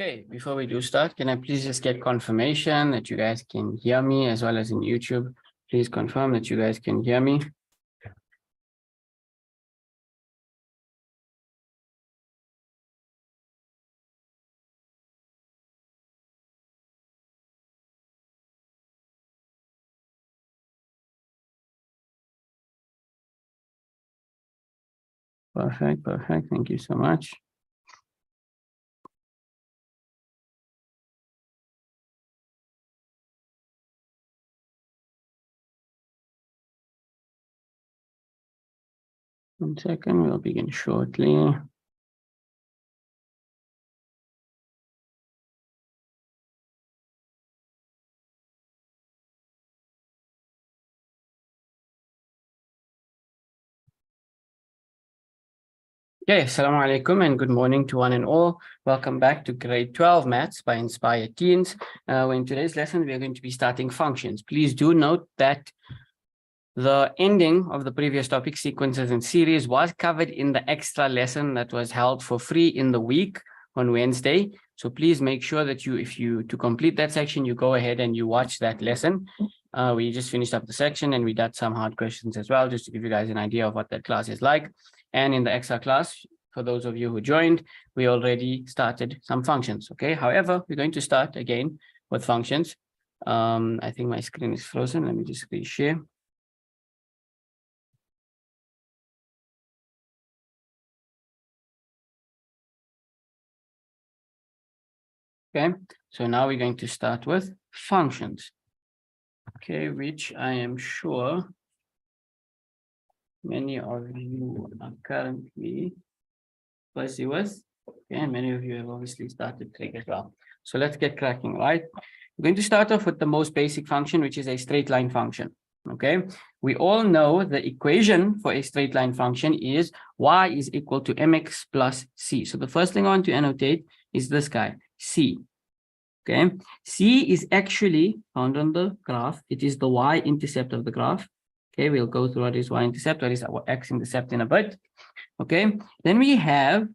Okay, before we do start, can I please just get confirmation that you guys can hear me as well as in YouTube? Please confirm that you guys can hear me. Perfect, perfect. Thank you so much. One second, we'll begin shortly. Okay, assalamu alaikum and good morning to one and all. Welcome back to grade 12 maths by Inspired Teens. In today's lesson, we are going to be starting functions. Please do note that the ending of the previous topic, sequences and series, was covered in the extra lesson that was held for free in the week on Wednesday. So please make sure that to complete that section, you go ahead and you watch that lesson. We just finished up the section and we did some hard questions as well, just to give you guys an idea of what that class is like. And in the extra class, for those of you who joined, we already started some functions, okay? However, we're going to start again with functions. I think my screen is frozen. Let me just share. Okay, so now we're going to start with functions. Okay, which I am sure many of you are currently busy with. Okay, and many of you have obviously started Trig as well. So let's get cracking, right? We're going to start off with the most basic function, which is a straight line function. Okay, we all know the equation for a straight line function is y is equal to mx plus c. So the first thing I want to annotate is this guy, c. Okay, c is actually found on the graph. It is the y-intercept of the graph. Okay, we'll go through what is y-intercept, what is our x-intercept in a bit. Okay, then we have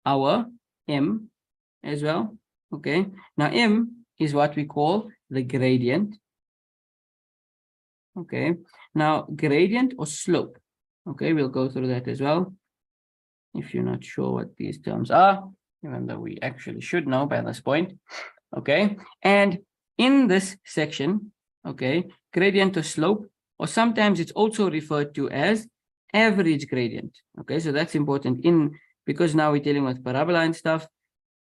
our m as well. Okay, now m is what we call the gradient. Okay, now gradient or slope. Okay, we'll go through that as well. If you're not sure what these terms are, even though we actually should know by this point. Okay, and in this section, okay, gradient or slope, or sometimes it's also referred to as average gradient. Okay, so that's important because now we're dealing with parabola and stuff.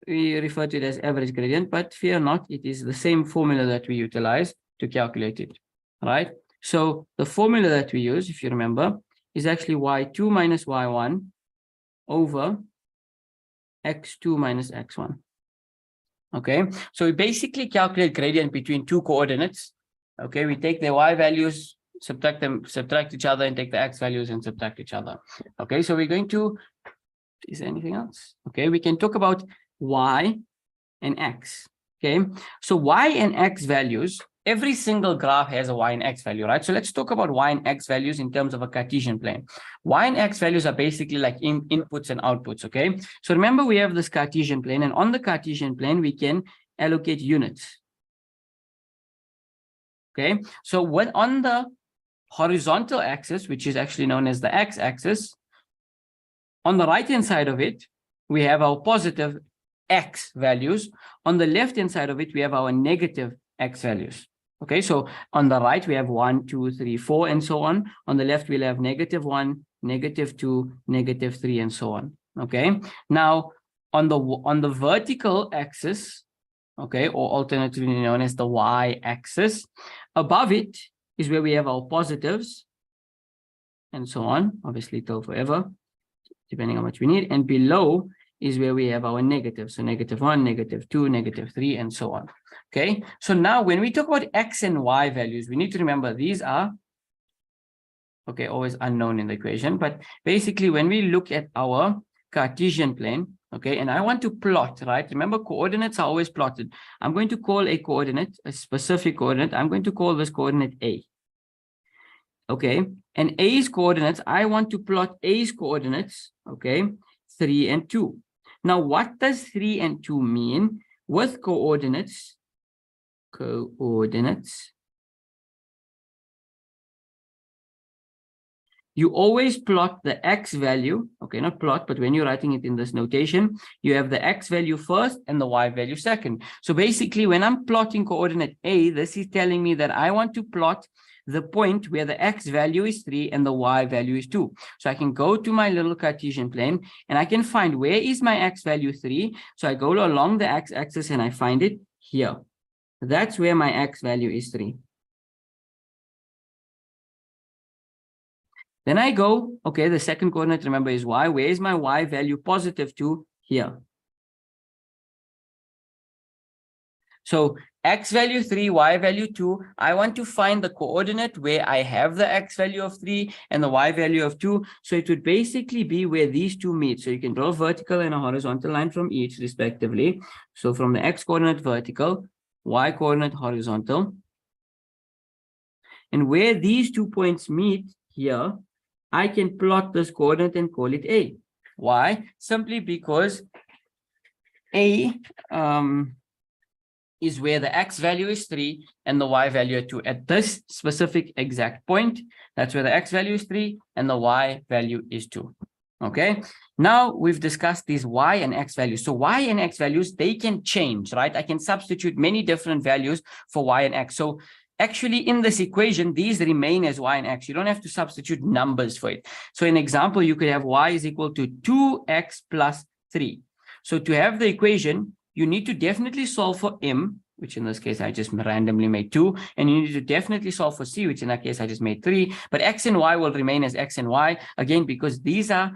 We refer to it as average gradient, but fear not, it is the same formula that we utilize to calculate it. Right, so the formula that we use, if you remember, is actually y2 minus y1 over x2 minus x1. Okay, so we basically calculate gradient between two coordinates. Okay, we take their y values, subtract each other, and take the x values and subtract each other. Okay, so we're going to, is there anything else? Okay, we can talk about y and x. Okay, so y and x values, every single graph has a y and x value, right? So let's talk about y and x values in terms of a Cartesian plane. Y and x values are basically like inputs and outputs, okay? So remember, we have this Cartesian plane, and on the Cartesian plane, we can allocate units. Okay, so when on the horizontal axis, which is actually known as the x-axis, on the right-hand side of it, we have our positive x values. On the left-hand side of it, we have our negative x values. Okay, so on the right, we have 1, 2, 3, 4, and so on. On the left, we'll have -1, -2, -3, and so on. Okay, now on the vertical axis, okay, or alternatively known as the y-axis, above it is where we have our positives, and so on, obviously till forever, depending on how much we need, and below is where we have our negatives, so -1, -2, -3, and so on. Okay, so now when we talk about x and y values, we need to remember these are, okay, always unknown in the equation, but basically when we look at our Cartesian plane, okay, and I want to plot, right? Remember, coordinates are always plotted. I'm going to call a coordinate, a specific coordinate. I'm going to call this coordinate A. Okay, and A's coordinates, I want to plot A's coordinates, okay, 3 and 2. Now, what does 3 and 2 mean? with coordinates, you always plot the x value, okay, not plot, but when you're writing it in this notation, you have the x value first and the y value second. So basically, when I'm plotting coordinate A, this is telling me that I want to plot the point where the x value is 3 and the y value is 2. So I can go to my little Cartesian plane and I can find where is my x value 3. So I go along the x-axis and I find it here. That's where my x value is 3. Then I go, okay, the second coordinate, remember, is y. Where is my y value positive 2? Here. So x value 3, y value 2. I want to find the coordinate where I have the x value of 3 and the y value of 2. So it would basically be where these two meet. So you can draw a vertical and a horizontal line from each respectively. So from the x coordinate vertical, y coordinate horizontal. And where these 2 points meet here, I can plot this coordinate and call it A. Why? Simply because A is where the x value is 3 and the y value is 2. At this specific exact point, that's where the x value is 3 and the y value is 2. Okay, now we've discussed these y and x values. So y and x values, they can change, right? I can substitute many different values for y and x. So actually, in this equation, these remain as y and x. You don't have to substitute numbers for it. So in example, you could have y is equal to 2x plus 3. So to have the equation, you need to definitely solve for m, which in this case, I just randomly made 2. And you need to definitely solve for c, which in that case, I just made 3. But x and y will remain as x and y, again, because these are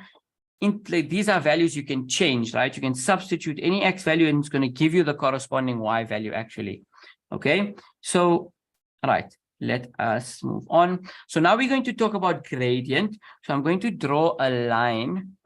values you can change, right? You can substitute any x value and it's going to give you the corresponding y value actually. Okay, so all right, let us move on. So now we're going to talk about gradient. So I'm going to draw a line.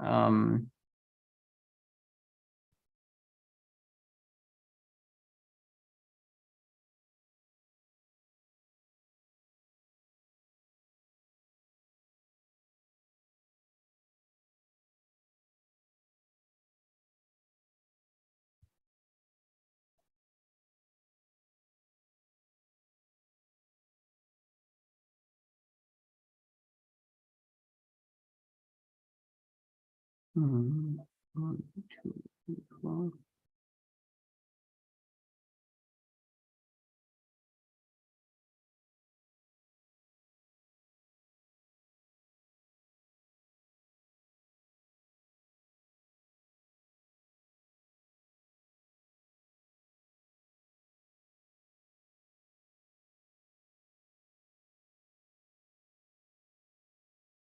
One, two, three, 4.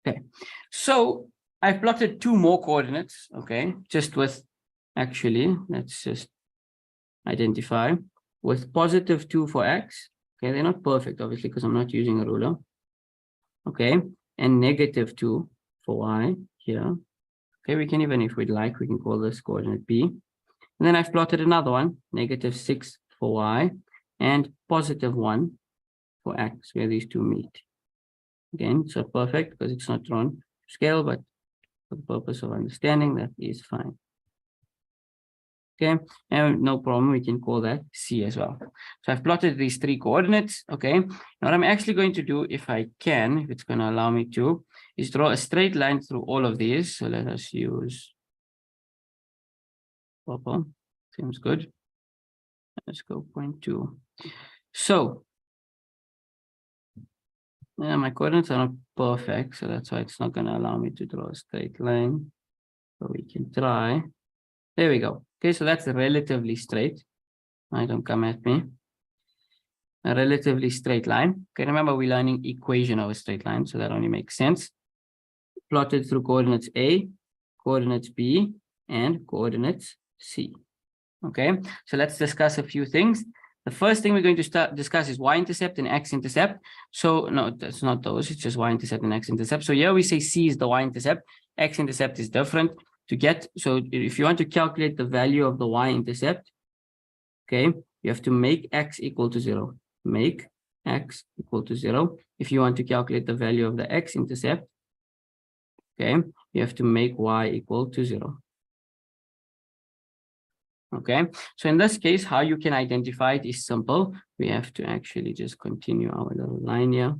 Okay, so I've plotted 2 more coordinates, okay, just with, actually, let's just identify with positive 2 for x. Okay, they're not perfect, obviously, because I'm not using a ruler. Okay, and negative 2 for y here. Okay, we can even, if we'd like, we can call this coordinate B. And then I've plotted another one, negative 6 for y, and positive 1 for x, where these two meet. Again, so perfect because it's not drawn to scale, but for the purpose of understanding, that is fine. Okay, and no problem, we can call that C as well. So I've plotted these 3 coordinates, okay? Now what I'm actually going to do, if I can, if it's going to allow me to, is draw a straight line through all of these. So let us use purple, seems good. Let's go 0.2. So, yeah, my coordinates are not perfect, so that's why it's not going to allow me to draw a straight line. So we can try. There we go. Okay, so that's relatively straight. I don't come at me. A relatively straight line. Okay, remember we're learning equation of a straight line, so that only makes sense. Plotted through coordinates A, coordinates B, and coordinates C. Okay, so let's discuss a few things. The first thing we're going to discuss is y-intercept and x-intercept. So no, that's not those, it's just y-intercept and x-intercept. So here we say C is the y-intercept, x-intercept is different. To get, so if you want to calculate the value of the y-intercept, okay, you have to make x equal to 0. Make x equal to 0. If you want to calculate the value of the x-intercept, okay, you have to make y equal to 0. Okay, so in this case, how you can identify it is simple. We have to actually just continue our little line here.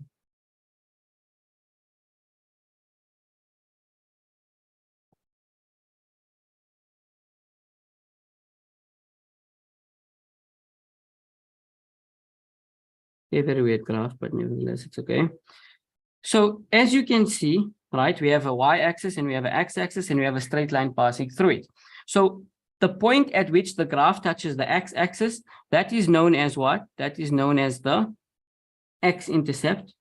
A very weird graph, but nevertheless, it's okay. So as you can see, right, we have a y-axis and we have an x-axis and we have a straight line passing through it. So the point at which the graph touches the x-axis, that is known as what? That is known as the x-intercept.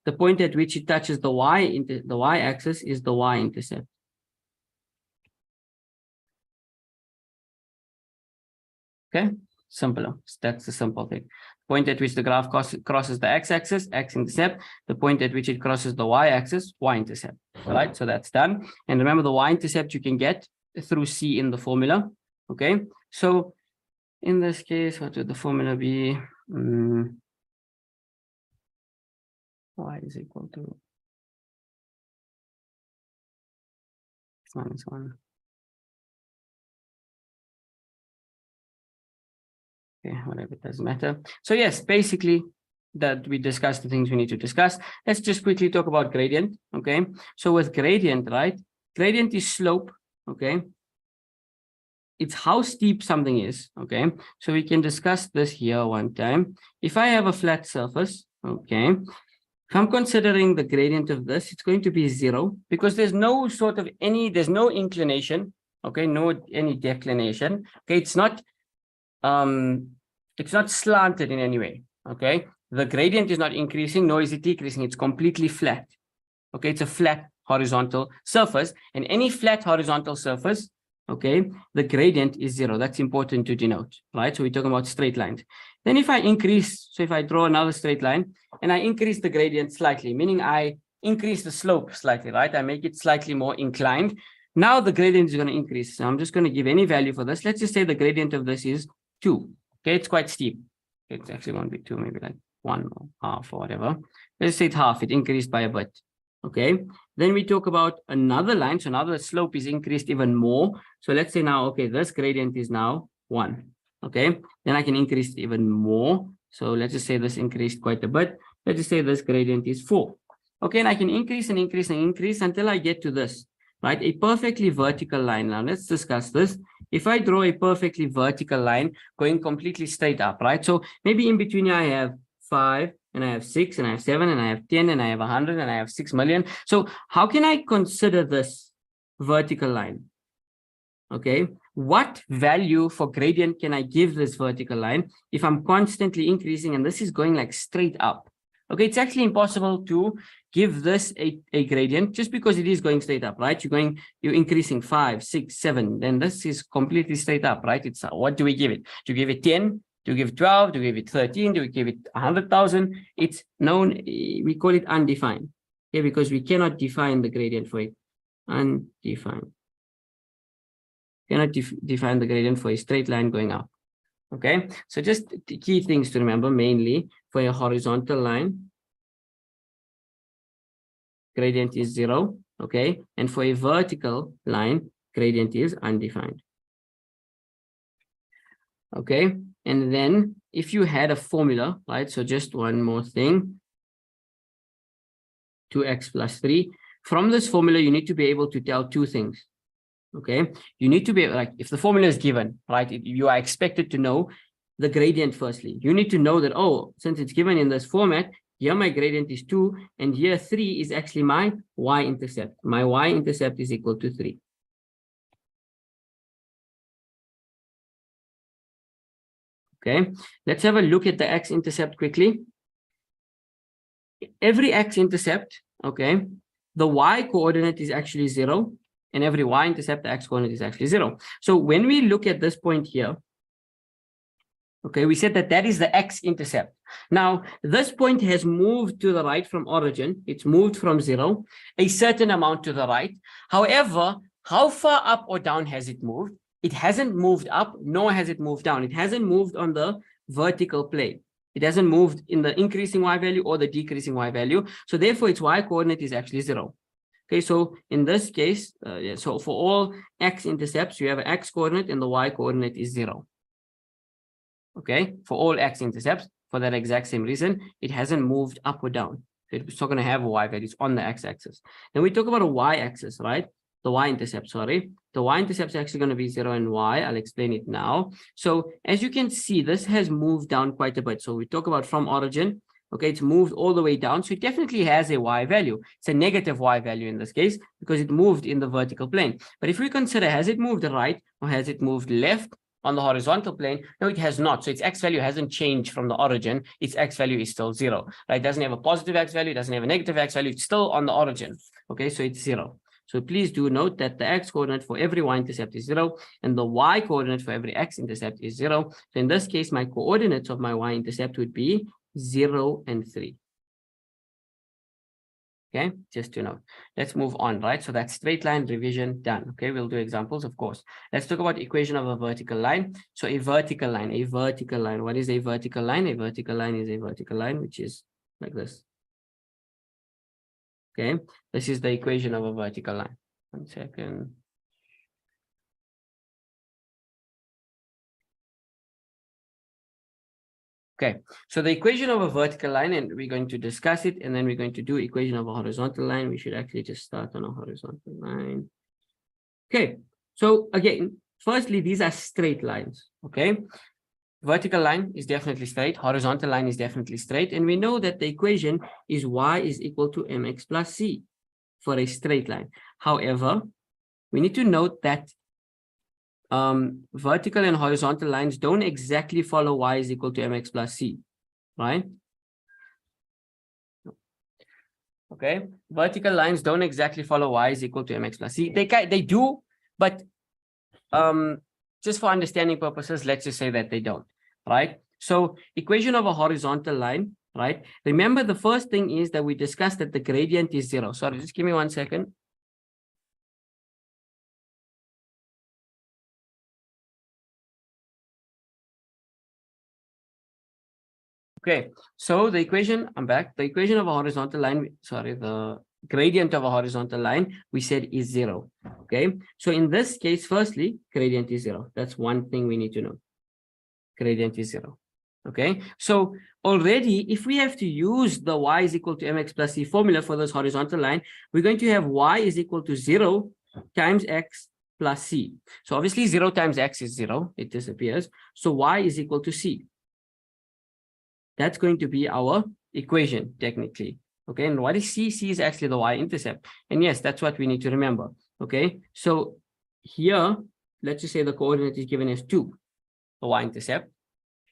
The point at which it touches the y-axis is the y-intercept. Okay, simpler. That's the simple thing. Point at which the graph crosses the x-axis, x-intercept. The point at which it crosses the y-axis, y-intercept. All right, so that's done. And remember, the y-intercept you can get through C in the formula. Okay, so in this case, what would the formula be? Y is equal to minus 1. Okay, whatever, it doesn't matter. So yes, basically that we discussed the things we need to discuss. Let's just quickly talk about gradient. Okay, so with gradient, right? Gradient is slope. Okay, it's how steep something is. Okay, so we can discuss this here one time. If I have a flat surface, okay, if I'm considering the gradient of this, it's going to be 0 because there's no sort of there's no inclination. Okay, any declination. Okay, it's not slanted in any way. Okay, the gradient is not increasing, nor is it decreasing. It's completely flat. Okay, it's a flat horizontal surface, and any flat horizontal surface, okay, the gradient is 0. That's important to denote, right? So we're talking about straight lines. Then if I increase, so if I draw another straight line and I increase the gradient slightly, meaning I increase the slope slightly, right? I make it slightly more inclined. Now the gradient is going to increase. So I'm just going to give any value for this. Let's just say the gradient of this is 2. Okay, it's quite steep. It's actually won't be 2, maybe like 1 or half or whatever. Let's say it's half. It increased by a bit. Okay, then we talk about another line. So now the slope is increased even more. So let's say now, okay, this gradient is now 1. Okay, then I can increase it even more. So let's just say this increased quite a bit. Let's just say this gradient is 4. Okay, and I can increase and increase and increase until I get to this, right? A perfectly vertical line. Now let's discuss this. If I draw a perfectly vertical line going completely straight up, right? So maybe in between here I have 5 and I have 6 and I have 7 and I have 10 and I have 100 and I have 6 million. So how can I consider this vertical line? Okay, what value for gradient can I give this vertical line if I'm constantly increasing and this is going like straight up? Okay, it's actually impossible to give this a gradient just because it is going straight up, right? You're increasing 5, 6, 7, then this is completely straight up, right? It's what do we give it? Do you give it 10? Do you give it 12? Do you give it 13? Do we give it 100,000? It's known, we call it undefined. Okay, because we cannot define the gradient for it. Undefined. Cannot define the gradient for a straight line going up. Okay, so just the key things to remember: mainly for a horizontal line, gradient is 0. Okay, and for a vertical line, gradient is undefined. Okay, and then if you had a formula, right? So just one more thing: 2x plus 3. From this formula, you need to be able to tell two things. Okay, you need to be like, if the formula is given, right, you are expected to know the gradient firstly. You need to know that, oh, since it's given in this format, here my gradient is 2, and here 3 is actually my y-intercept. My y-intercept is equal to 3. Okay, let's have a look at the x-intercept quickly. Every x-intercept, okay, the y-coordinate is actually 0. And every y-intercept, the x-coordinate is actually 0. So when we look at this point here, okay, we said that that is the x-intercept. Now, this point has moved to the right from origin. It's moved from 0, a certain amount to the right. However, how far up or down has it moved? It hasn't moved up, nor has it moved down. It hasn't moved on the vertical plane. It hasn't moved in the increasing y value or the decreasing y value. So therefore, its y-coordinate is actually 0. Okay, so in this case, so for all x-intercepts, you have an x-coordinate and the y-coordinate is 0. Okay, for all x-intercepts, for that exact same reason, it hasn't moved up or down. So it's not going to have a y value. It's on the x-axis. Then we talk about a y-axis, right? The y-intercept, sorry. The y-intercept is actually going to be 0 and y. I'll explain it now. So as you can see, this has moved down quite a bit. So we talk about from origin. Okay, it's moved all the way down. So it definitely has a y value. It's a negative y value in this case because it moved in the vertical plane. But if we consider, has it moved right or has it moved left on the horizontal plane? No, it has not. So its x value hasn't changed from the origin. Its x value is still 0. Right? It doesn't have a positive x value. It doesn't have a negative x value. It's still on the origin. Okay, so it's 0. So please do note that the x-coordinate for every y-intercept is 0, and the y-coordinate for every x-intercept is 0. So in this case, my coordinates of my y-intercept would be 0 and 3. Okay, just to note. Let's move on, right? So that's straight line revision done. Okay, we'll do examples, of course. Let's talk about equation of a vertical line. So a vertical line. What is a vertical line? A vertical line is a vertical line, which is like this. Okay, this is the equation of a vertical line. 1 second. Okay, so the equation of a vertical line, and we're going to discuss it, and then we're going to do equation of a horizontal line. We should actually just start on a horizontal line. Okay, so again, firstly, these are straight lines. Okay, vertical line is definitely straight, horizontal line is definitely straight, and we know that the equation is y is equal to mx plus c for a straight line. However, we need to note that vertical and horizontal lines don't exactly follow y is equal to mx plus c, right? Okay, vertical lines don't exactly follow y is equal to mx plus c. They do, but just for understanding purposes, let's just say that they don't, right? So equation of a horizontal line, right? Remember, the first thing is that we discussed that the gradient is 0. Sorry, just give me 1 second. Okay, so the equation, I'm back. The equation of a horizontal line, sorry, the gradient of a horizontal line, we said is 0. Okay, so in this case, firstly, gradient is 0. That's one thing we need to know. Gradient is 0. Okay, so already, if we have to use the y is equal to mx plus c formula for this horizontal line, we're going to have y is equal to 0 times x plus c. So obviously 0 times x is 0, it disappears. So y is equal to c. That's going to be our equation technically. Okay, and what is c? C is actually the y-intercept. And yes, that's what we need to remember. Okay, so here, let's just say the coordinate is given as 2, the y-intercept.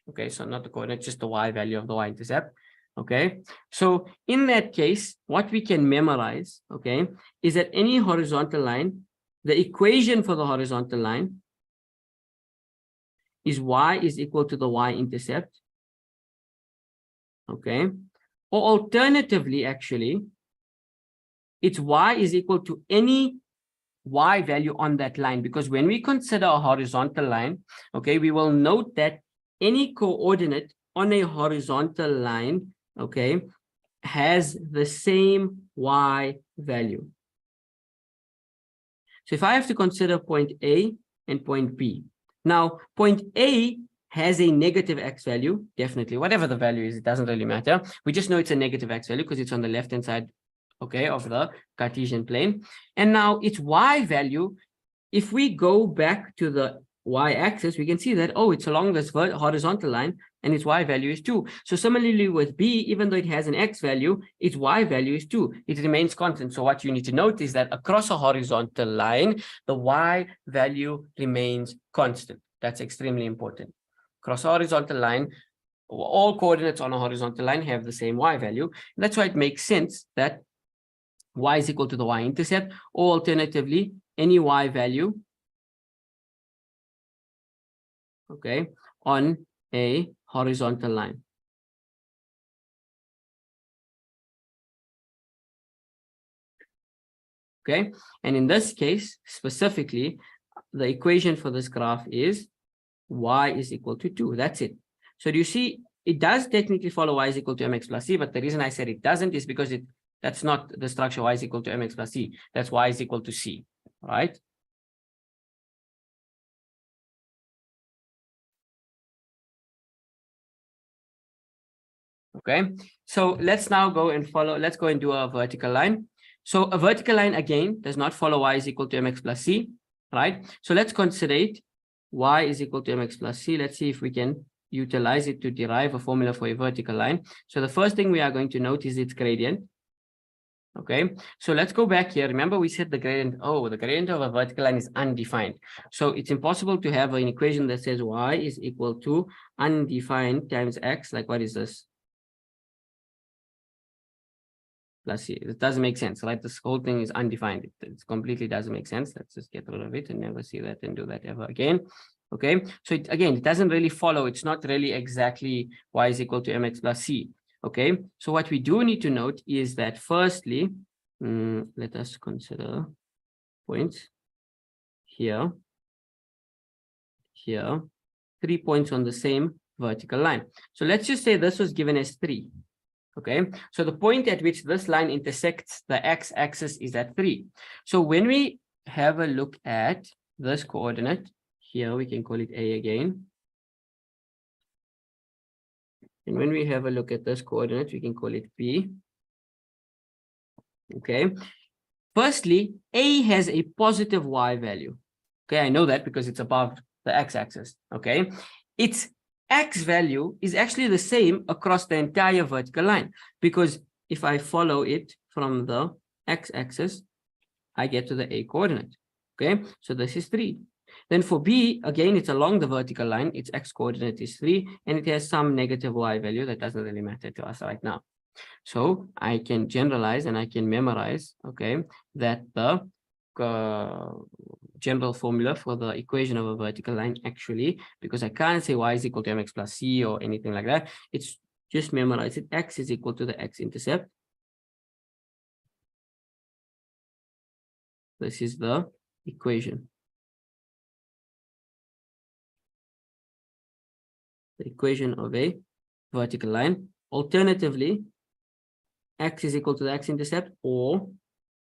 Okay, so not the coordinate, just the y value of the y-intercept. Okay, so in that case, what we can memorize, okay, is that any horizontal line, the equation for the horizontal line is y is equal to the y-intercept. Okay, or alternatively, actually, it's y is equal to any y value on that line, because when we consider a horizontal line, okay, we will note that any coordinate on a horizontal line, okay, has the same y value. So if I have to consider point A and point B, now point A has a negative x value, definitely, whatever the value is, it doesn't really matter. We just know it's a negative x value because it's on the left-hand side, okay, of the Cartesian plane. And now its y value, if we go back to the y-axis, we can see that, oh, it's along this horizontal line, and its y value is 2. So similarly with B, even though it has an x value, its y value is 2. It remains constant. So what you need to note is that across a horizontal line, the y value remains constant. That's extremely important. Across a horizontal line, all coordinates on a horizontal line have the same y value. That's why it makes sense that y is equal to the y-intercept, or alternatively, any y value, okay, on a horizontal line. Okay, and in this case, specifically, the equation for this graph is y is equal to 2. That's it. So do you see, it does technically follow y is equal to mx plus c, but the reason I said it doesn't is because it That's not the structure y is equal to mx plus c. That's y is equal to c, right? Okay, so let's now go and follow, let's go and do a vertical line. So a vertical line again does not follow y is equal to mx plus c, right? So let's consider it y is equal to mx plus c. Let's see if we can utilize it to derive a formula for a vertical line. So the first thing we are going to note is its gradient. Okay, so let's go back here. Remember we said the gradient, the gradient of a vertical line is undefined. So it's impossible to have an equation that says y is equal to undefined times x. Like what is this? Plus c. It doesn't make sense, right? This whole thing is undefined. It completely doesn't make sense. Let's just get rid of it and never see that and do that ever again. Okay, so it doesn't really follow. It's not really exactly y is equal to mx plus c. Okay, so what we do need to note is that firstly, let us consider points here, 3 points on the same vertical line. So let's just say this was given as 3. Okay, so the point at which this line intersects the x-axis is at 3. So when we have a look at this coordinate, here we can call it A again. And when we have a look at this coordinate, we can call it B. Okay, firstly, A has a positive y value. Okay, I know that because it's above the x-axis. Okay, its x value is actually the same across the entire vertical line, because if I follow it from the x-axis, I get to the A coordinate. Okay, so this is 3. Then for B, again, it's along the vertical line. Its x coordinate is 3, and it has some negative y value that doesn't really matter to us right now. So I can generalize and I can memorize, okay, that the general formula for the equation of a vertical line, actually, because I can't say y is equal to mx plus c or anything like that. It's just memorize it. X is equal to the x-intercept. This is the equation. The equation of a vertical line. Alternatively, x is equal to the x-intercept, or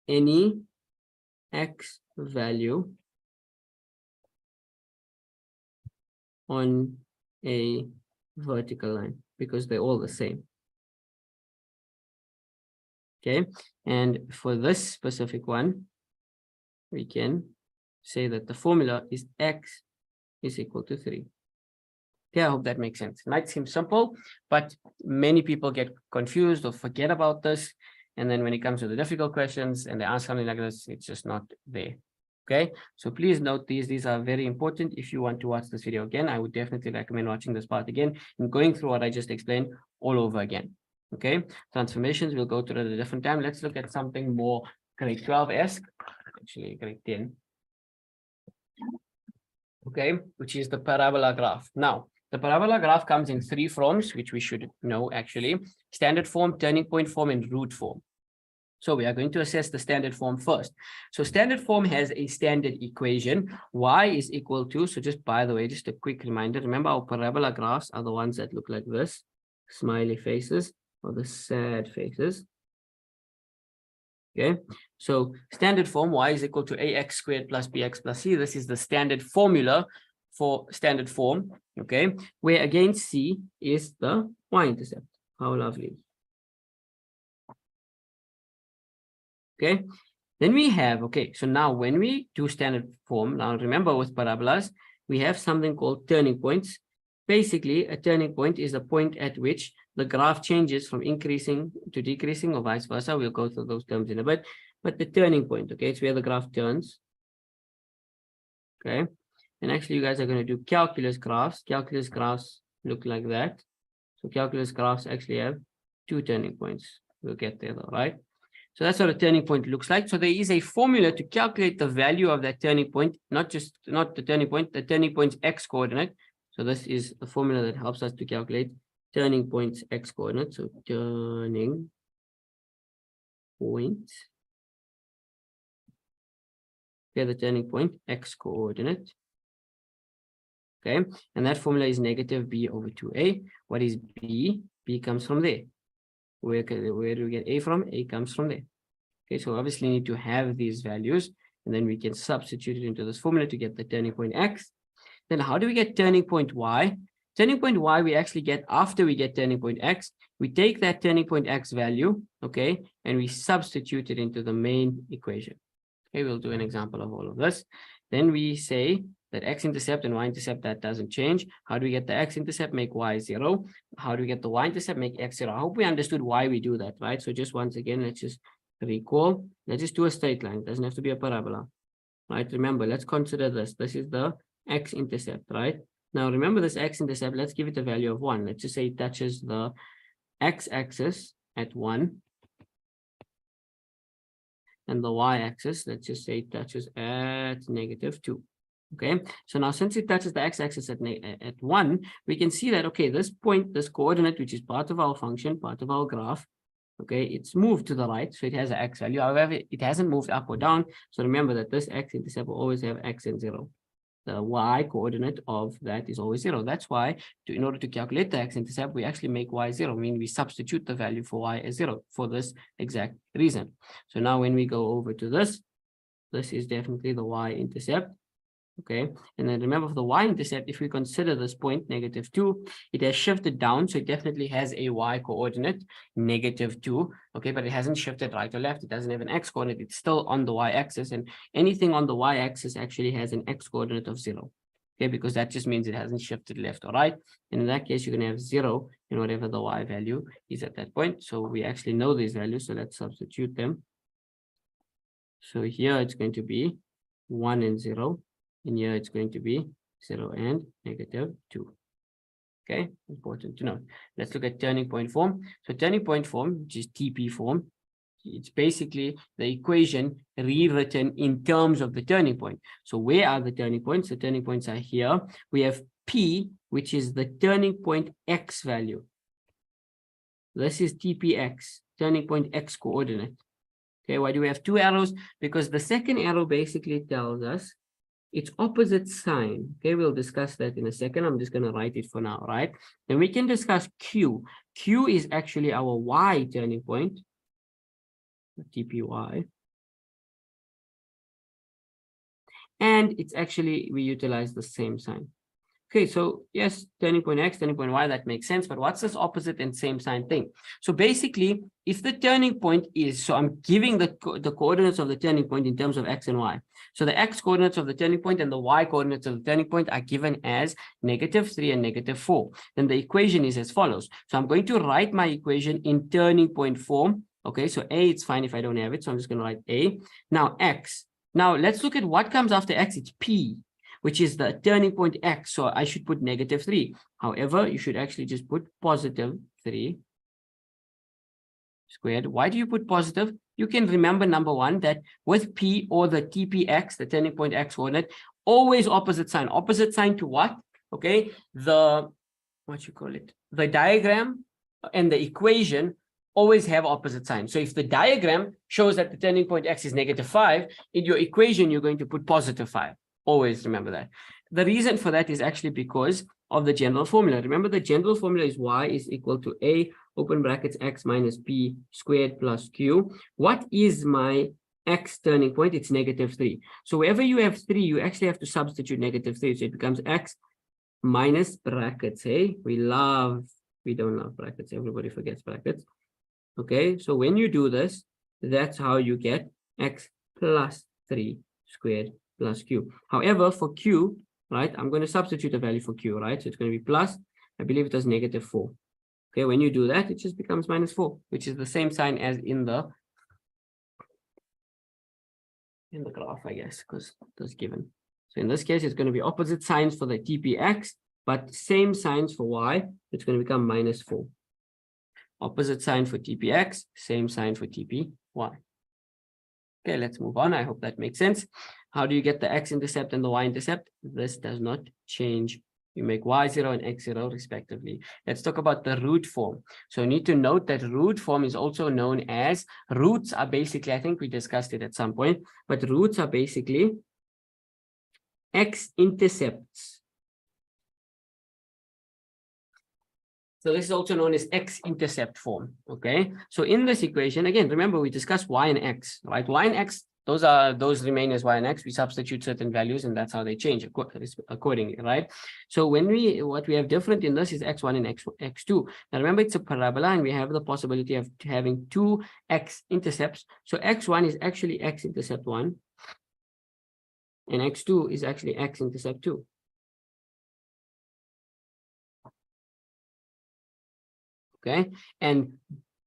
any x value on a vertical line, because they're all the same. Okay, and for this specific one, we can say that the formula is x is equal to 3. Okay, I hope that makes sense. It might seem simple, but many people get confused or forget about this. And then when it comes to the difficult questions and they ask something like this, it's just not there. Okay, so please note these are very important. If you want to watch this video again, I would definitely recommend watching this part again and going through what I just explained all over again. Okay, transformations, we'll go through at a different time. Let's look at something more grade 12-esque, actually grade 10. Okay, which is the parabola graph. Now, the parabola graph comes in 3 forms, which we should know actually: standard form, turning point form, and root form. So we are going to assess the standard form first. So standard form has a standard equation. Y is equal to, so just by the way, just a quick reminder, remember our parabola graphs are the ones that look like this, smiley faces or the sad faces. Okay, so standard form, y is equal to ax squared plus bx plus c. This is the standard formula for standard form, okay, where again c is the y-intercept. How lovely. Okay, then we have, okay, so now when we do standard form, now remember with parabolas, we have something called turning points. Basically, a turning point is a point at which the graph changes from increasing to decreasing or vice versa. We'll go through those terms in a bit, but the turning point, okay, it's where the graph turns. Okay, and actually you guys are going to do calculus graphs. Calculus graphs look like that. So calculus graphs actually have 2 turning points. We'll get there though, right? So that's what a turning point looks like. So there is a formula to calculate the value of that turning point, not the turning point, the turning point's x coordinate. So this is a formula that helps us to calculate turning point's x coordinate. So turning point, okay, the turning point x coordinate. Okay, and that formula is negative b over 2a. What is b? B comes from there. where do we get a from? A comes from there. Okay, so obviously need to have these values, and then we can substitute it into this formula to get the turning point x. Then how do we get turning point y? Turning point y we actually get after we get turning point x. We take that turning point x value, okay, and we substitute it into the main equation. Okay, we'll do an example of all of this. Then we say that x-intercept and y-intercept, that doesn't change. How do we get the x-intercept? Make y 0. How do we get the y-intercept? Make x 0. I hope we understood why we do that, right? So just once again, let's just recall. Let's just do a straight line. It doesn't have to be a parabola, right? Remember, let's consider this. This is the x-intercept, right? Now, remember this x-intercept, let's give it a value of 1. Let's just say it touches the x-axis at 1. And the y-axis, let's just say it touches at -2. Okay, so now since it touches the x-axis at 1, we can see that, okay, this point, this coordinate, which is part of our function, part of our graph, okay, it's moved to the right, so it has an x value. However, it hasn't moved up or down. So remember that this x-intercept will always have x and 0. The y coordinate of that is always 0. That's why, in order to calculate the x-intercept, we actually make y 0. I mean, we substitute the value for y as 0 for this exact reason. So now when we go over to this is definitely the y-intercept. Okay, and then remember for the y-intercept, if we consider this point -2, it has shifted down, so it definitely has a y coordinate -2. Okay, but it hasn't shifted right or left. It doesn't have an x coordinate. It's still on the y-axis, and anything on the y-axis actually has an x coordinate of 0. Okay, because that just means it hasn't shifted left or right, and in that case you're going to have 0 in whatever the y value is at that point. So we actually know these values, so let's substitute them. So here it's going to be 1 and 0. And here it's going to be 0 and -2. Okay, important to know. Let's look at turning point form. So turning point form, which is TP form, it's basically the equation rewritten in terms of the turning point. So where are the turning points? The turning points are here. We have P, which is the turning point X value. This is TPX, turning point X coordinate. Okay, why do we have 2 arrows? Because the second arrow basically tells us its opposite sign. Okay, we'll discuss that in a second. I'm just going to write it for now, right? Then we can discuss Q. Q is actually our Y turning point, TPY. And it's actually, we utilize the same sign. Okay, so yes, turning point X, turning point Y, that makes sense. But what's this opposite and same sign thing? So basically, if the turning point is, so I'm giving the coordinates of the turning point in terms of X and Y. So the X coordinates of the turning point and the Y coordinates of the turning point are given as -3 and -4. Then the equation is as follows. So I'm going to write my equation in turning point form. Okay, so A, it's fine if I don't have it. So I'm just going to write A. Now X. Now let's look at what comes after X. It's P, which is the turning point X. So I should put -3. However, you should actually just put +3 squared. Why do you put positive? You can remember, number one, that with P or the TPX, the turning point X coordinate, always opposite sign. Opposite sign to what? Okay, the diagram and the equation always have opposite signs. So if the diagram shows that the turning point X is -5, in your equation, you're going to put +5. Always remember that. The reason for that is actually because of the general formula. Remember, the general formula is Y is equal to A, open brackets, X minus P squared plus Q. What is my X turning point? It's -3. So wherever you have 3, you actually have to substitute -3. So it becomes X minus brackets. Hey, we don't love brackets. Everybody forgets brackets. Okay, so when you do this, that's how you get X plus 3 squared plus Q. However, for Q, right, I'm going to substitute a value for Q, right? So it's going to be plus, I believe it was -4. Okay, when you do that, it just becomes -4, which is the same sign as in the graph, I guess, because it was given. So in this case, it's going to be opposite signs for the TPX, but same signs for Y. It's going to become -4. Opposite sign for TPX, same sign for TPY. Okay, let's move on. I hope that makes sense. How do you get the X-intercept and the Y-intercept? This does not change. You make Y0 and X0 respectively. Let's talk about the root form. So you need to note that root form is also known as, roots are basically, I think we discussed it at some point, but roots are basically X-intercepts. So this is also known as x-intercept form, okay? So in this equation, again, remember we discussed y and x, right? Y and x, those remain as y and x. We substitute certain values and that's how they change accordingly, right? So when what we have different in this is x1 and x2. Now remember, it's a parabola and we have the possibility of having two x-intercepts. So x1 is actually x-intercept 1 and x2 is actually x-intercept 2. Okay, and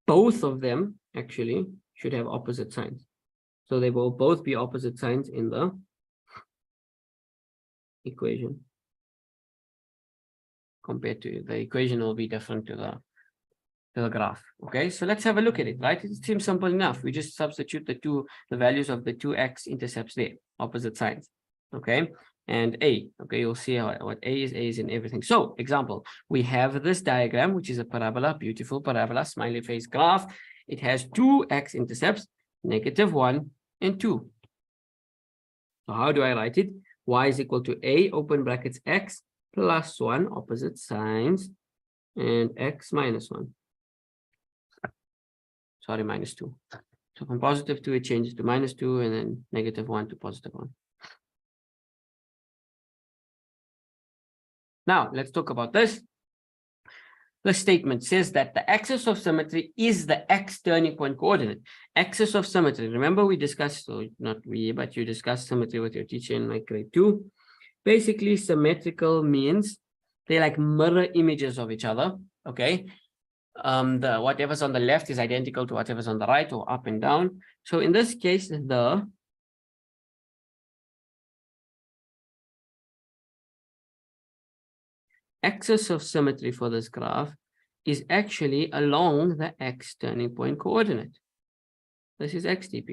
both of them actually should have opposite signs. So they will both be opposite signs in the equation. Compared to the equation will be different to the graph. Okay, so let's have a look at it, right? It seems simple enough. We just substitute the values of the two x-intercepts there, opposite signs. Okay, and A. Okay, you'll see what A is in everything. So, example, we have this diagram, which is a parabola, beautiful parabola, smiley face graph. It has two x-intercepts, -1 and 2. So how do I write it? Y is equal to A, open brackets, x plus 1, opposite signs, and x minus 1. Sorry, minus 2. So from +2, it changes to -2, and then -1 to +1. Now, let's talk about this. The statement says that the axis of symmetry is the x turning point coordinate. Axis of symmetry. Remember we discussed, so not we, but you discussed symmetry with your teacher in like grade 2. Basically, symmetrical means they're like mirror images of each other. Okay. The whatever's on the left is identical to whatever's on the right, or up and down. So in this case, the axis of symmetry for this graph is actually along the x turning point coordinate. This is xdp.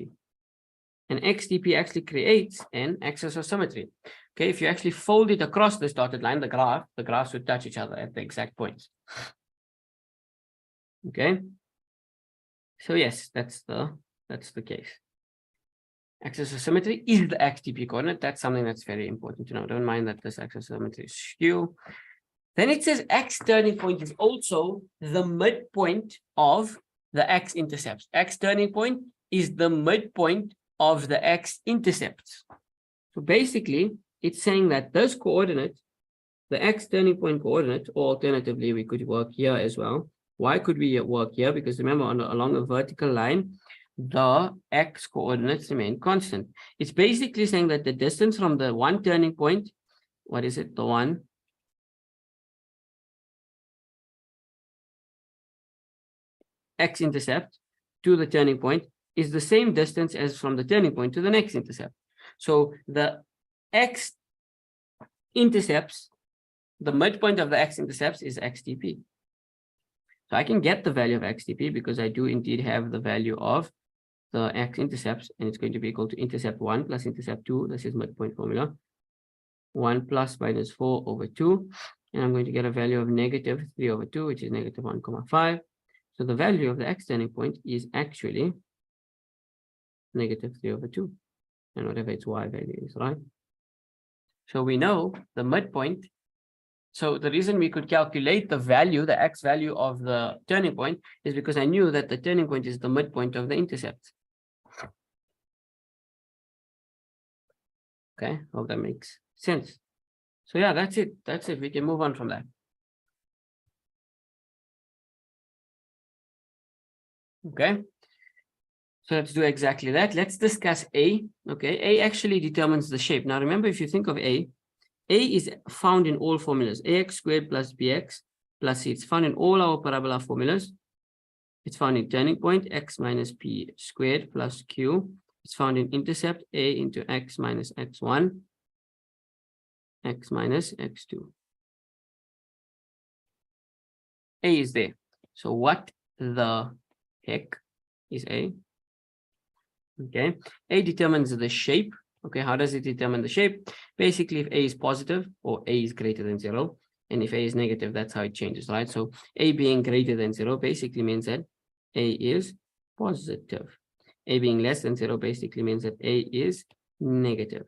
And xdp actually creates an axis of symmetry. Okay, if you actually fold it across this dotted line, the graphs would touch each other at the exact points. Okay. So yes, that's the case. Axis of symmetry is the xdp coordinate. That's something that's very important to know. Don't mind that this axis of symmetry is skew. Then it says x turning point is also the midpoint of the x-intercepts. X turning point is the midpoint of the x-intercepts. So basically, it's saying that this coordinate, the x turning point coordinate, or alternatively, we could work here as well. Why could we work here? Because remember, along a vertical line, the x coordinates remain constant. It's basically saying that the distance from the one turning point, what is it? The one x-intercept to the turning point is the same distance as from the turning point to the next intercept. So the x-intercepts, the midpoint of the x-intercepts is xdp. So I can get the value of xdp because I do indeed have the value of the x-intercepts, and it's going to be equal to intercept 1 plus intercept 2. This is midpoint formula. 1 plus minus 4 over 2. And I'm going to get a value of -3 over 2, which is -1,5. So the value of the x turning point is actually -3 over 2, and whatever its y value is, right? So we know the midpoint. So the reason we could calculate the value, the x value of the turning point, is because I knew that the turning point is the midpoint of the intercept. Okay, hope that makes sense. So yeah, that's it. That's it. We can move on from that. Okay, so let's do exactly that. Let's discuss A. Okay, A actually determines the shape. Now remember, if you think of A is found in all formulas. Ax squared plus bx plus c. It's found in all our parabola formulas. It's found in turning point, x minus p squared plus q. It's found in intercept, a into x minus x1, x minus x2. A is there. So what the heck is A? Okay, A determines the shape. Okay, how does it determine the shape? Basically, if A is positive or A is greater than 0, and if A is negative, that's how it changes, right? So A being greater than 0 basically means that A is positive. A being less than 0 basically means that A is negative.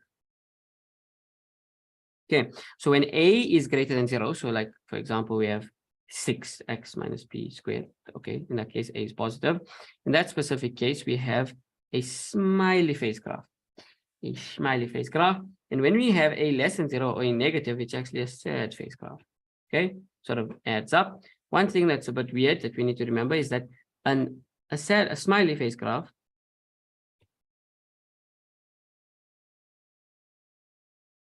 Okay, so when A is greater than 0, so like, for example, we have 6x minus b squared. Okay, in that case, a is positive. In that specific case, we have a smiley face graph. A smiley face graph. And when we have a less than 0 or a negative, it's actually a sad face graph. Okay, sort of adds up. One thing that's a bit weird that we need to remember is that a smiley face graph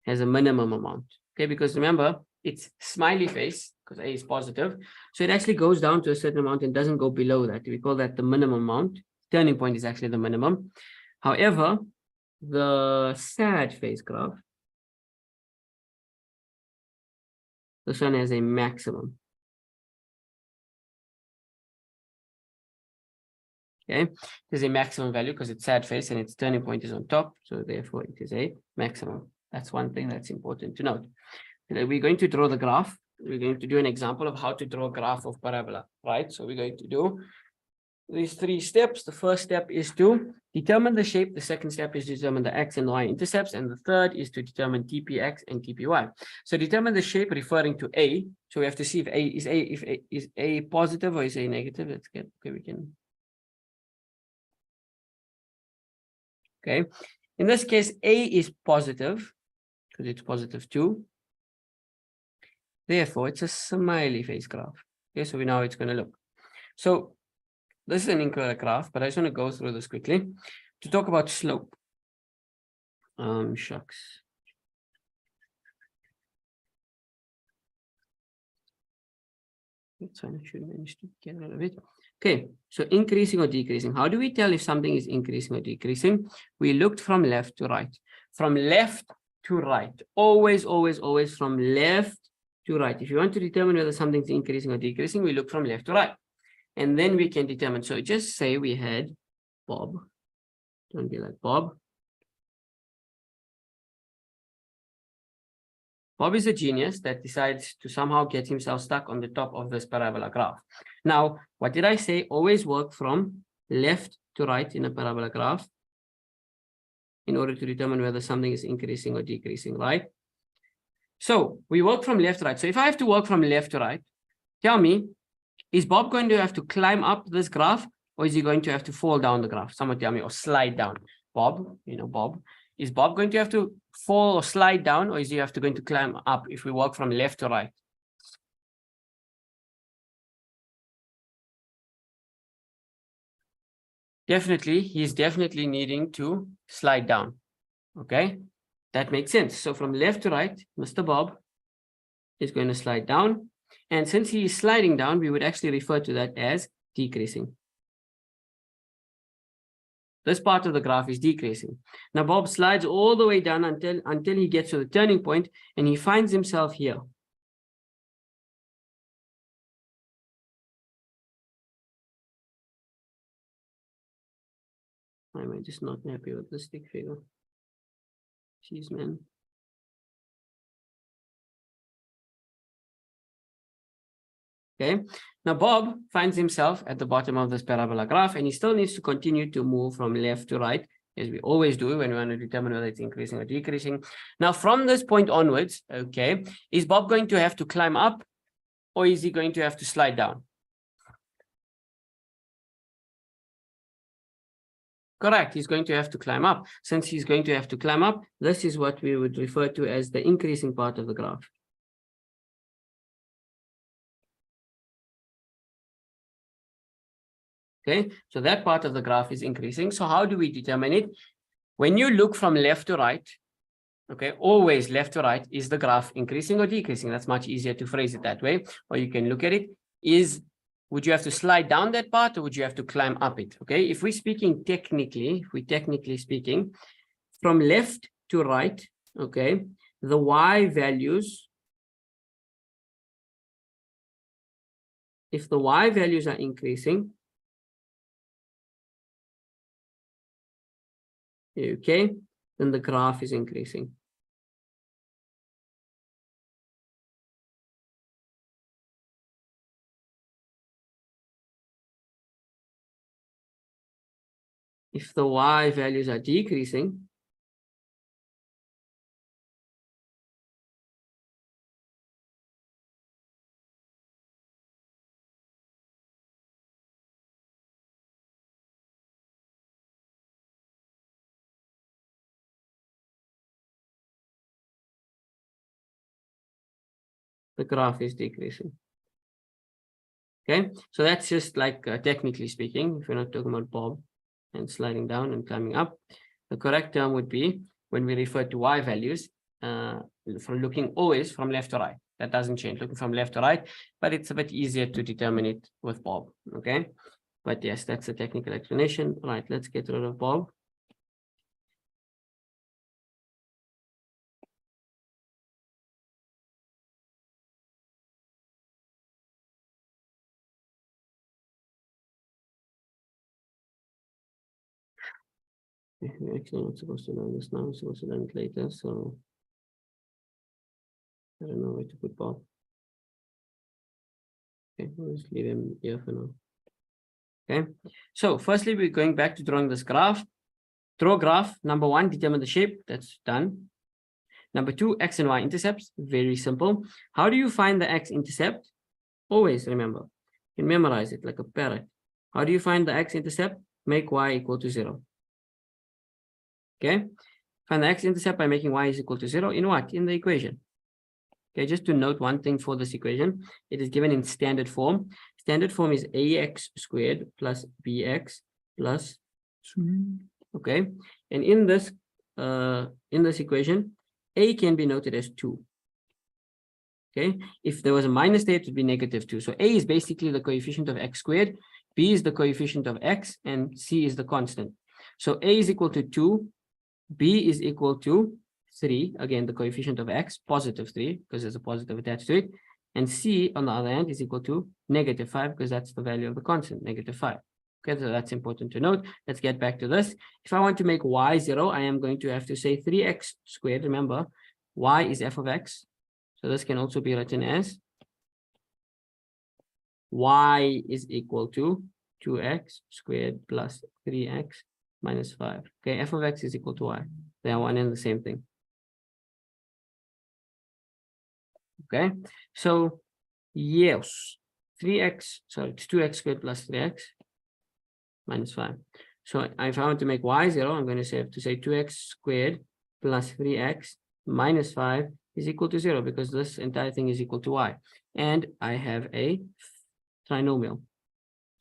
has a minimum amount. Okay, because remember, it's smiley face because a is positive. So it actually goes down to a certain amount and doesn't go below that. We call that the minimum amount. Turning point is actually the minimum. However, the sad face graph, this one has a maximum. Okay, there's a maximum value because it's sad face and its turning point is on top. So therefore it is a maximum. That's one thing that's important to note. We're going to draw the graph. We're going to do an example of how to draw a graph of parabola, right? So we're going to do these 3 steps. The first step is to determine the shape. The second step is to determine the x and y intercepts. And the third is to determine TPX and TPY. So determine the shape referring to A. So we have to see if A is A positive or is A negative. Let's get, okay, we can. Okay. In this case, A is positive because it's positive 2. Therefore, it's a smiley face graph. Okay, so we know how it's going to look. So this is an incorrect graph, but I just want to go through this quickly to talk about slope. Shucks. That's fine. I should manage to get rid of it. Okay, so increasing or decreasing. How do we tell if something is increasing or decreasing? We looked from left to right. From left to right. Always, always, always from left to right. If you want to determine whether something's increasing or decreasing, we look from left to right. And then we can determine. So just say we had Bob. Don't be like Bob. Bob is a genius that decides to somehow get himself stuck on the top of this parabola graph. Now, what did I say? Always work from left to right in a parabola graph in order to determine whether something is increasing or decreasing, right? So we work from left to right. So if I have to work from left to right, tell me, is Bob going to have to climb up this graph or is he going to have to fall down the graph? Someone tell me, or slide down. Bob, Bob. Is Bob going to have to fall or slide down, or is he going to climb up if we work from left to right? Definitely, he's definitely needing to slide down. Okay, that makes sense. So from left to right, Mr. Bob is going to slide down. And since he is sliding down, we would actually refer to that as decreasing. This part of the graph is decreasing. Now, Bob slides all the way down until he gets to the turning point and he finds himself here. Why am I just not happy with the stick figure? Jeez, man. Okay, now Bob finds himself at the bottom of this parabola graph and he still needs to continue to move from left to right, as we always do when we want to determine whether it's increasing or decreasing. Now, from this point onwards, okay, is Bob going to have to climb up or is he going to have to slide down? Correct, he's going to have to climb up. Since he's going to have to climb up, this is what we would refer to as the increasing part of the graph. Okay, so that part of the graph is increasing. So how do we determine it? When you look from left to right, okay, always left to right, is the graph increasing or decreasing? That's much easier to phrase it that way. Or you can look at it, would you have to slide down that part or would you have to climb up it? Okay, if we're speaking technically, speaking, from left to right, okay, the y values, if the y values are increasing, okay, then the graph is increasing. If the y values are decreasing, the graph is decreasing. Okay, so that's just like technically speaking, if we're not talking about Bob and sliding down and climbing up, the correct term would be when we refer to y values, from looking always from left to right. That doesn't change, looking from left to right, but it's a bit easier to determine it with Bob. Okay, but yes, that's a technical explanation. All right, let's get rid of Bob. We're actually not supposed to learn this now, we're supposed to learn it later, so I don't know where to put Bob. Okay, we'll just leave him here for now. Okay, so firstly, we're going back to drawing this graph. Draw graph. Number one, determine the shape. That's done. Number two, x and y intercepts. Very simple. How do you find the x-intercept? Always remember, you can memorize it like a parrot. How do you find the x-intercept? Make y equal to 0. Okay, find the x-intercept by making y is equal to 0 in what? In the equation. Okay, just to note one thing for this equation, it is given in standard form. Standard form is ax squared plus bx plus, okay, and in this equation, a can be noted as 2. Okay, if there was a minus there, it would be -2. So a is basically the coefficient of x squared, b is the coefficient of x, and c is the constant. So a is equal to 2, b is equal to 3, again the coefficient of x, +3 because there's a positive attached to it, and c on the other hand is equal to -5 because that's the value of the constant, -5. Okay, so that's important to note. Let's get back to this. If I want to make y 0, I am going to have to say 3x squared. Remember, y is f of x, so this can also be written as y is equal to 2x squared plus 3x minus 5. Okay, f of x is equal to y. They are one and the same thing. Okay, so yes, 3x, sorry, it's 2x squared plus 3x minus 5. So if I want to make y 0, I'm going to have to say 2x squared plus 3x minus 5 is equal to 0 because this entire thing is equal to y. And I have a trinomial.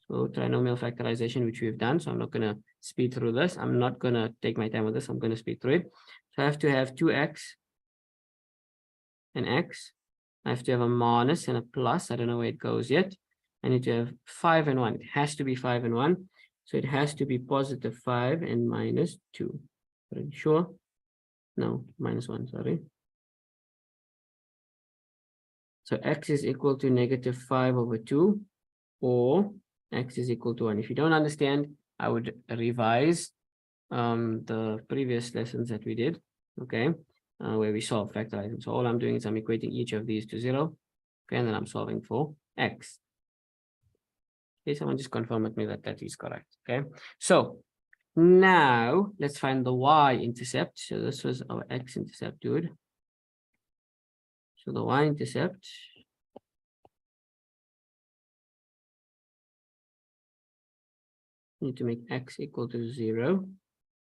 So trinomial factorization, which we've done. So I'm not going to speed through this. I'm not going to take my time with this. I'm going to speed through it. So I have to have 2x and x. I have to have a minus and a plus. I don't know where it goes yet. I need to have 5 and 1. It has to be 5 and 1. So it has to be +5 and -2. Are you sure? No, -1, sorry. So x is equal to -5/2, or x is equal to 1. If you don't understand, I would revise the previous lessons that we did, okay, where we solve factorizing. So all I'm doing is I'm equating each of these to 0, okay, and then I'm solving for x. Okay, someone just confirm with me that that is correct, okay? So now let's find the y-intercept. So this was our x-intercept, dude. So the y-intercept need to make x equal to 0.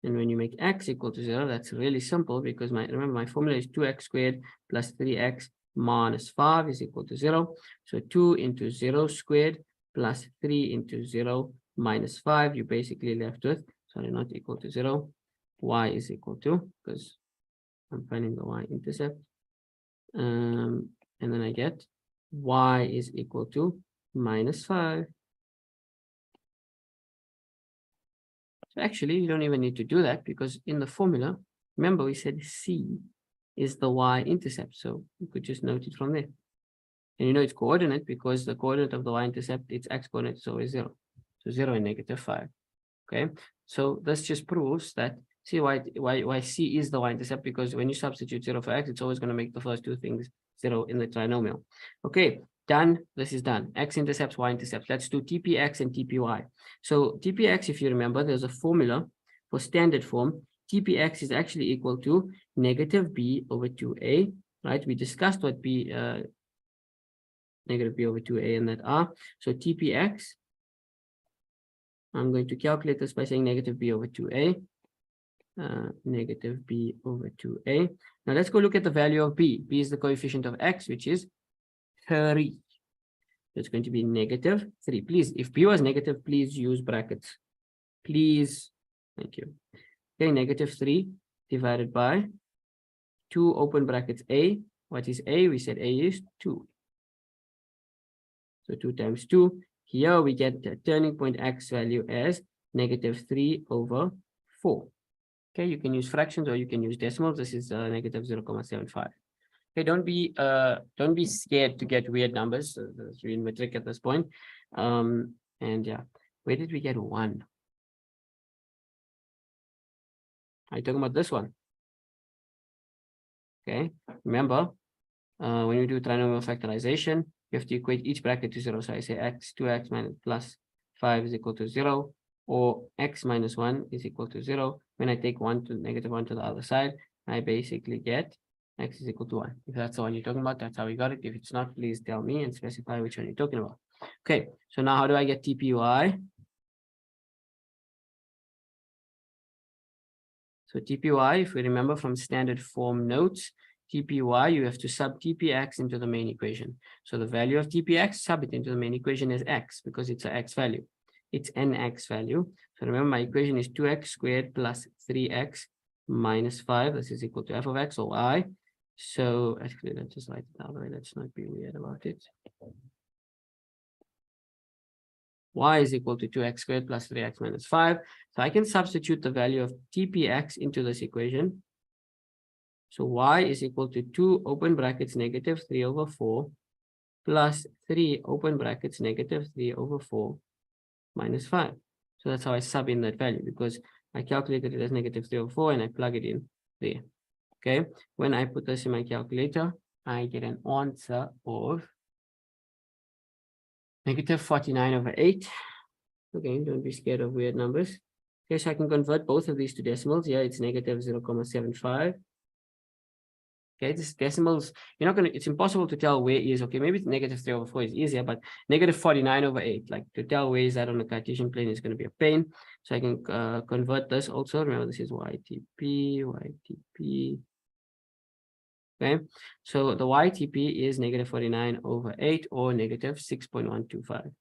And when you make x equal to 0, that's really simple because remember my formula is 2x squared plus 3x minus 5 is equal to 0. So 2 into 0 squared plus 3 into 0 minus 5, you're basically left with, sorry, not equal to 0. Y is equal to, because I'm finding the y-intercept. And then I get y is equal to -5. So actually, you don't even need to do that because in the formula, remember we said C is the y-intercept. So you could just note it from there. And you know it's coordinate because the coordinate of the y-intercept, its x-coordinate is always 0. So 0 and -5. Okay, so this just proves that see why C is the y-intercept, because when you substitute 0 for x, it's always going to make the first two things 0 in the trinomial. Okay, done. This is done. X-intercepts, y-intercepts. Let's do TPX and TPY. So TPX, if you remember, there's a formula for standard form. TPX is actually equal to -b/2a, right? We discussed what -b/2a and that are. So TPX, I'm going to calculate this by saying -b/2a. -b/2a. Now let's go look at the value of b. B is the coefficient of x, which is 3. It's going to be -3. Please, if b was negative, please use brackets. Please. Thank you. Okay, -3 divided by 2 open brackets a. What is a? We said a is 2. So 2 times 2. Here we get the turning point x value as -3/4. Okay, you can use fractions or you can use decimals. This is -0.75. Okay, don't be scared to get weird numbers. You're in matric at this point. And yeah, where did we get 1? Are you talking about this one? Okay, remember, when you do trinomial factorization, you have to equate each bracket to 0. So I say x, 2x minus plus 5 is equal to 0, or x minus 1 is equal to 0. When I take -1 to the other side, I basically get x is equal to 1. If that's the one you're talking about, that's how we got it. If it's not, please tell me and specify which one you're talking about. Okay, so now how do I get TPY? So TPY, if we remember from standard form notes, TPY, you have to sub TPX into the main equation. So the value of TPX, sub it into the main equation as x, because it's an x value. It's an x value. So remember, my equation is 2x squared plus 3x minus 5. This is equal to f of x or y. So actually, let's just write it that way. Let's not be weird about it. Y is equal to 2x squared plus 3x minus 5. So I can substitute the value of TPX into this equation. So y is equal to 2 open brackets -3/4 plus 3 open brackets -3/4 minus 5. So that's how I sub in that value, because I calculated it as -3/4 and I plug it in there. Okay, when I put this in my calculator, I get an answer of -49/8. Okay, don't be scared of weird numbers. Okay, so I can convert both of these to decimals. Yeah, it's -0.75. Okay, this decimals, you're not going to, it's impossible to tell where is, okay, maybe -3/4 is easier, but -49/8, like to tell where is that on the Cartesian plane is going to be a pain. So I can convert this also. Remember, this is YTP. Okay, so the YTP is -49/8 or -6.125.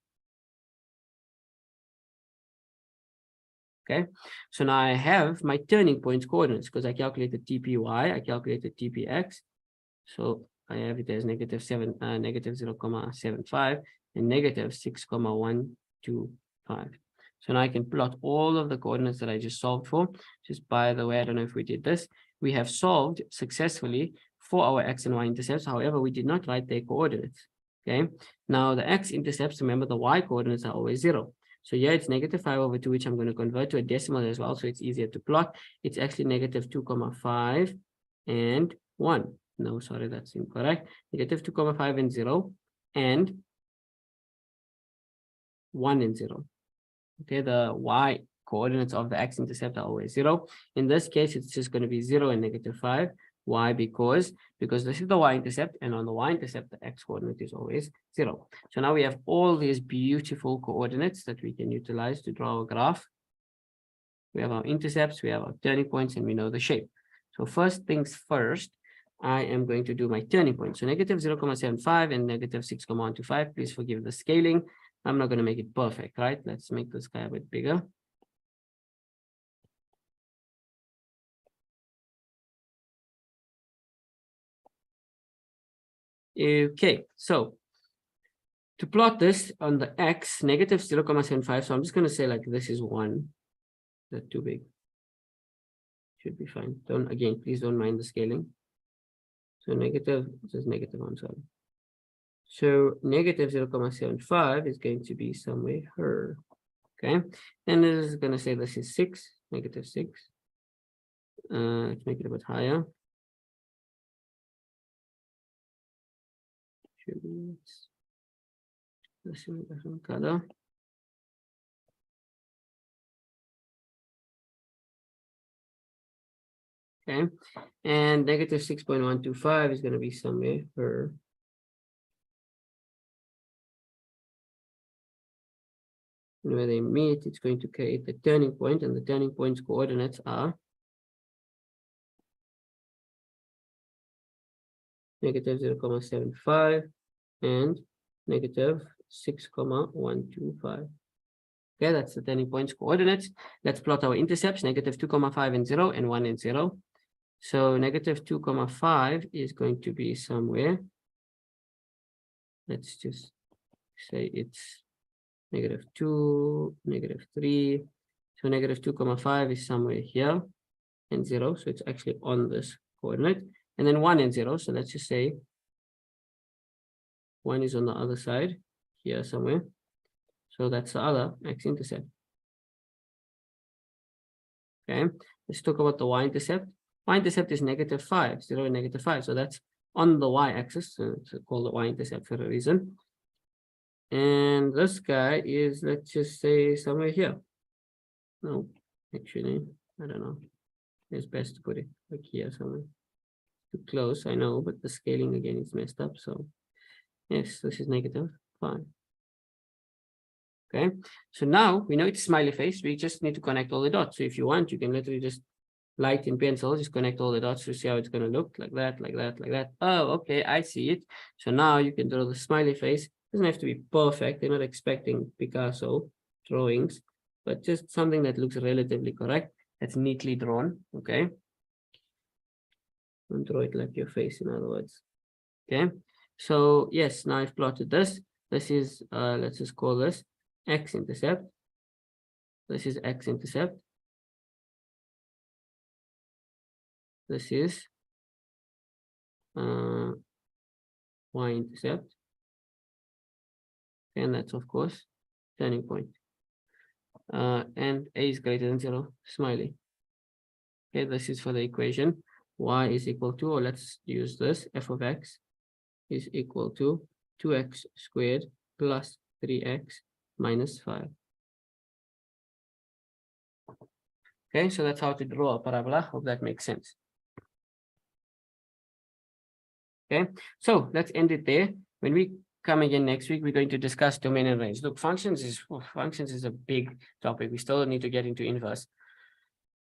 Okay, so now I have my turning points coordinates because I calculated TPY, I calculated TPX. So I have it as -0.75 and -6.125. So now I can plot all of the coordinates that I just solved for. Just by the way, I don't know if we did this. We have solved successfully for our x and y intercepts. However, we did not write their coordinates. Okay, now the x intercepts, remember the y coordinates are always 0. So here it's -5/2, which I'm going to convert to a decimal as well, so it's easier to plot. It's actually -2.5 and 1. No, sorry, that's incorrect. -2.5 and 0 and 1 and 0. Okay, the y coordinates of the x-intercept are always 0. In this case, it's just going to be 0 and -5. Why? Because this is the y-intercept, and on the y-intercept, the x-coordinate is always 0. So now we have all these beautiful coordinates that we can utilize to draw a graph. We have our intercepts, we have our turning points, and we know the shape. So first things first, I am going to do my turning point. So -0.75 and -6.125. Please forgive the scaling. I'm not going to make it perfect, right? Let's make this guy a bit bigger. Okay, so to plot this on the x, -0.75. So I'm just going to say like this is 1. That's too big. Should be fine. Please don't mind the scaling. So -1, sorry. So -0.75 is going to be somewhere here. Okay, and this is going to say this is 6, -6. Let's make it a bit higher. Let's see a different color. Okay, and -6.125 is going to be somewhere here. And where they meet, it's going to create the turning point, and the turning point's coordinates are -0.75 and negative 6,125. Okay, that's the turning point's coordinates. Let's plot our intercepts, negative 2,5 and 0 and 1 and 0. So negative 2,5 is going to be somewhere. Let's just say it's negative 2, negative 3. So negative 2,5 is somewhere here and 0. So it's actually on this coordinate. And then 1 and 0. So let's just say 1 is on the other side here somewhere. So that's the other x-intercept. Okay, let's talk about the y-intercept. Y-intercept is negative 5, 0 and negative 5. So that's on the y-axis. So it's called the y-intercept for a reason. And this guy is, let's just say, somewhere here. No, actually, I don't know. It's best to put it like here somewhere. Too close, I know, but the scaling again is messed up. So yes, this is negative 5. Okay, so now we know it's smiley face. We just need to connect all the dots. So if you want, you can literally just light in pencil, just connect all the dots to see how it's going to look, like that, like that, like that. Oh, okay, I see it. So now you can draw the smiley face. Doesn't have to be perfect. They're not expecting Picasso drawings, but just something that looks relatively correct. That's neatly drawn. Okay. Don't draw it like your face, in other words. Okay. So yes, now I've plotted this. This is let's just call this x-intercept. This is x-intercept. This is y-intercept. And that's, of course, turning point. And a is greater than 0, smiley. Okay, this is for the equation. Y is equal to, or let's use this, f of x is equal to 2x squared plus 3x minus 5. Okay, so that's how to draw a parabola. Hope that makes sense. Okay, so let's end it there. When we come again next week, we're going to discuss domain and range. Look, functions is a big topic. We still need to get into inverse.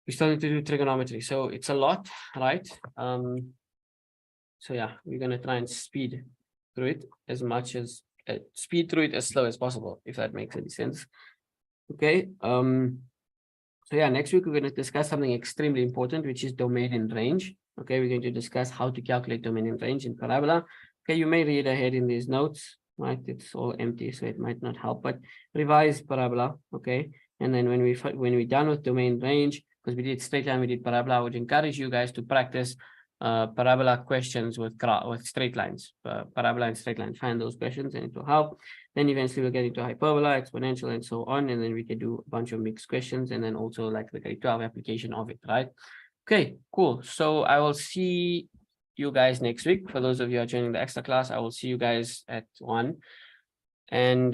We still need to do trigonometry. So it's a lot, right? So yeah, we're going to try and speed through it as much as speed through it as slow as possible, if that makes any sense. Okay. So yeah, next week we're going to discuss something extremely important, which is domain and range. Okay, we're going to discuss how to calculate domain and range in parabola. Okay, you may read ahead in these notes, right? It's all empty, so it might not help, but revise parabola. Okay, and then when we're done with domain range, because we did straight line, we did parabola, I would encourage you guys to practice parabola questions with straight lines, parabola and straight line. Find those questions and it will help. Then eventually we'll get into hyperbola, exponential, and so on. And then we can do a bunch of mixed questions and then also like the grade 12 application of it, right? Okay, cool. So I will see you guys next week. For those of you who are joining the extra class, I will see you guys at 1. And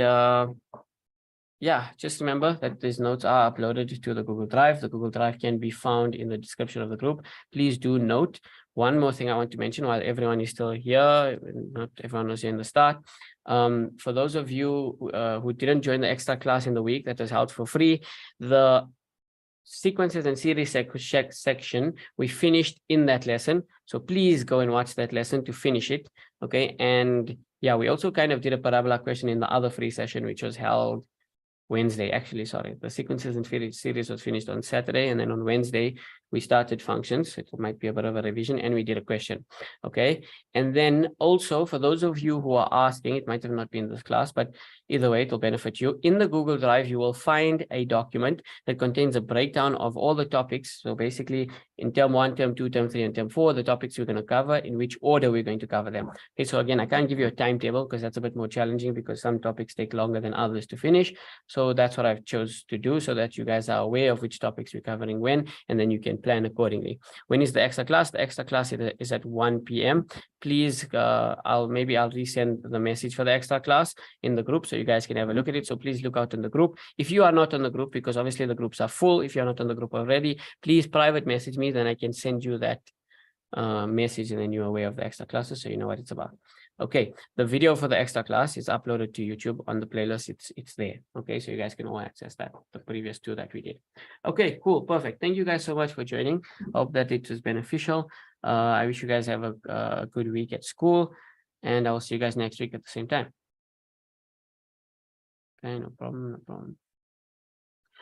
yeah, just remember that these notes are uploaded to the Google Drive. The Google Drive can be found in the description of the group. Please do note one more thing I want to mention while everyone is still here. Not everyone was here in the start. For those of you who didn't join the extra class in the week that was held for free, the sequences and series section we finished in that lesson. So please go and watch that lesson to finish it. Okay. And yeah, we also kind of did a parabola question in the other free session, which was held Wednesday, actually, sorry. The sequences and series was finished on Saturday, and then on Wednesday, we started functions. It might be a bit of a revision, and we did a question, okay? And then also, for those of you who are asking, it might have not been this class, but either way, it will benefit you. In the Google Drive, you will find a document that contains a breakdown of all the topics. So basically, in term 1, term 2, term 3, and term 4, the topics we're going to cover, in which order we're going to cover them. Okay, so again, I can't give you a timetable because that's a bit more challenging because some topics take longer than others to finish. So that's what I've chose to do so that you guys are aware of which topics we're covering when, and then you can plan accordingly. When is the extra class? The extra class is at 1 p.m. Please, I'll resend the message for the extra class in the group so you guys can have a look at it. So please look out in the group. If you are not on the group, because obviously the groups are full, if you're not on the group already, please private message me, then I can send you that message and then you're aware of the extra classes so you know what it's about. Okay, the video for the extra class is uploaded to YouTube on the playlist. It's there. Okay, so you guys can all access that, the previous 2 that we did. Okay, cool, perfect. Thank you guys so much for joining. Hope that it was beneficial. I wish you guys have a good week at school. And I will see you guys next week at the same time. Okay, no problem, no problem.